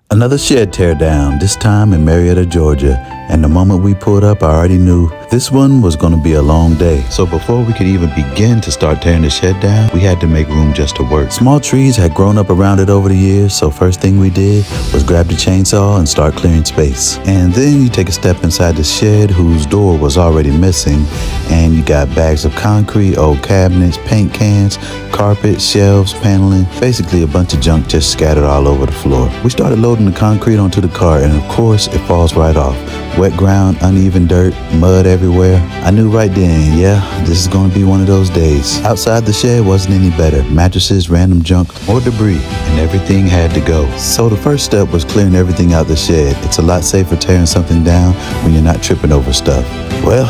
Another shed tear down, this time in Marietta, Georgia. And the moment we pulled up, I already knew this one was going to be a long day. So before we could even begin to start tearing the shed down, we had to make room just to work. Small trees had grown up around it over the years, so first thing we did was grab the chainsaw and start clearing space. And then you take a step inside the shed whose door was already missing, and you got bags of concrete, old cabinets, paint cans, carpet, shelves, paneling, basically a bunch of junk just scattered all over the floor. We started loading the concrete onto the cart, and of course it falls right off. Wet ground, uneven dirt, mud everywhere. I knew right then, yeah, this is going to be one of those days. Outside the shed wasn't any better. Mattresses, random junk, more debris, and everything had to go. So the first step was clearing everything out the shed. It's a lot safer tearing something down when you're not tripping over stuff. Well,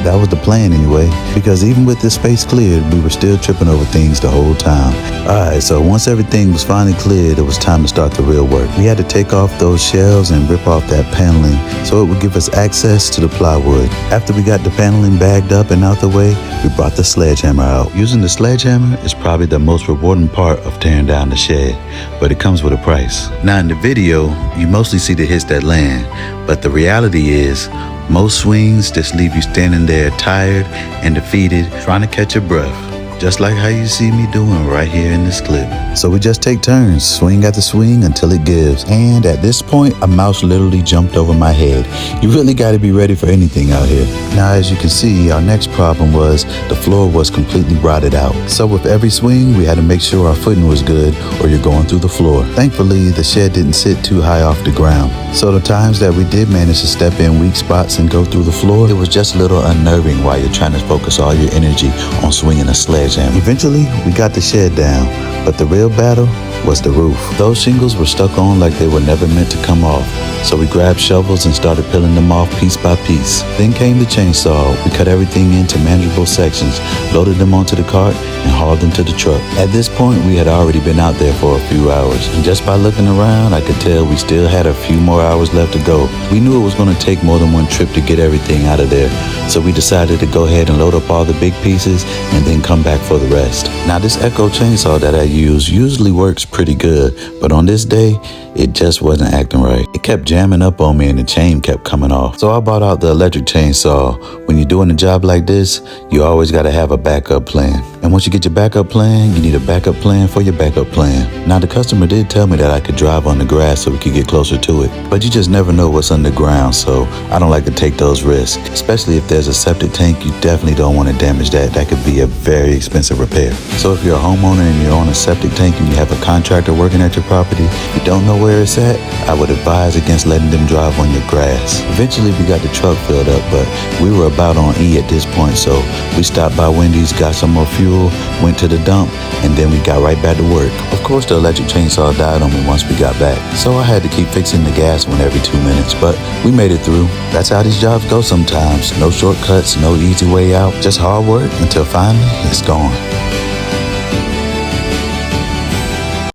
that was the plan anyway, because even with this space cleared, we were still tripping over things the whole time. Alright, so once everything was finally cleared, it was time to start the real work. We had to take off those shelves and rip off that paneling so it would give us access to the plywood. After we got the paneling bagged up and out the way, we brought the sledgehammer out. Using the sledgehammer is probably the most rewarding part of tearing down the shed, but it comes with a price. Now in the video, you mostly see the hits that land, but the reality is, most swings just leave you standing there tired and defeated, trying to catch your breath. Just like how you see me doing right here in this clip. So we just take turns, swing after swing until it gives. And at this point, a mouse literally jumped over my head. You really gotta be ready for anything out here. Now, as you can see, our next problem was the floor was completely rotted out. So with every swing, we had to make sure our footing was good or you're going through the floor. Thankfully, the shed didn't sit too high off the ground. So the times that we did manage to step in weak spots and go through the floor, it was just a little unnerving while you're trying to focus all your energy on swinging a sledgehammer. Eventually, we got the shed down, but the real battle was the roof. Those shingles were stuck on like they were never meant to come off. So we grabbed shovels and started peeling them off piece by piece. Then came the chainsaw. We cut everything into manageable sections, loaded them onto the cart, and hauled them to the truck. At this point, we had already been out there for a few hours, and just by looking around, I could tell we still had a few more hours left to go. We knew it was going to take more than one trip to get everything out of there, so we decided to go ahead and load up all the big pieces and then come back for the rest. Now, this Echo chainsaw that I use usually works pretty good, but on this day, it just wasn't acting right. It kept jamming up on me and the chain kept coming off. So I bought out the electric chainsaw. When you're doing a job like this, you always got to have a backup plan. And once you get your backup plan, you need a backup plan for your backup plan. Now, the customer did tell me that I could drive on the grass so we could get closer to it, but you just never know what's underground, so I don't like to take those risks. Especially if there's a septic tank, you definitely don't want to damage that. That could be a very expensive repair. So if you're a homeowner and you're on a septic tank and you have a contractor working at your property, you don't know where it's at, I would advise against letting them drive on your grass. Eventually we got the truck filled up, but we were about on E at this point, so we stopped by Wendy's, got some more fuel, went to the dump, and then we got right back to work. Of course the electric chainsaw died on me once we got back, so I had to keep fixing the gas one every 2 minutes, but we made it through. That's how these jobs go sometimes. No shortcuts, no easy way out, just hard work until finally it's gone.